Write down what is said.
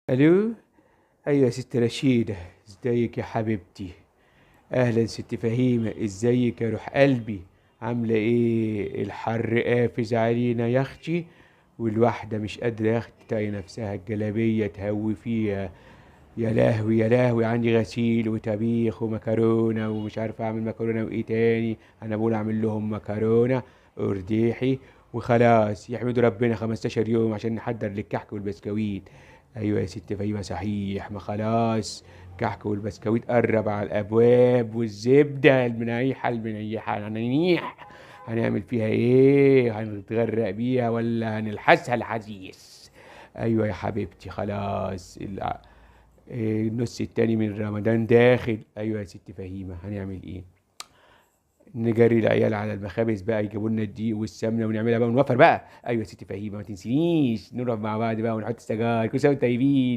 الو. ايوه يا ست رشيدة، ازيك يا حبيبتي؟ اهلا ست فهيمة، ازيك يا روح قلبي؟ عاملة ايه؟ الحر قافز علينا يا اختي، والواحدة مش قادرة يا اختي تلاقي نفسها الجلابية تهوي فيها. يا لهوي يا لهوي، عندي غسيل وطبيخ ومكرونة ومش عارف اعمل مكرونة وايه تاني. انا بقول اعمل لهم مكرونة ارديحي وخلاص، يحمدوا ربنا 15 يوم عشان نحضر للكحك والبسكويت. ايوه يا ست فايمة صحيح، ما خلاص الكحك والبسكويت قرب على الابواب، والزبدة المنيحة هننيح. هنعمل فيها ايه؟ هنتغرق بيها ولا هنلحسها الحديث؟ ايوه يا حبيبتي خلاص النص التاني من رمضان داخل. ايوه يا ست فهيمة، هنعمل ايه؟ نجري العيال على المخابز بقى يجيبوا لنا الدقيق والسمنه ونعملها بقى ونوفر بقى. ايوه يا ست فهيمة، ما تنسينيش نروح مع بعض بقى ونحط السجاير. كل سنه وانتم طيبين.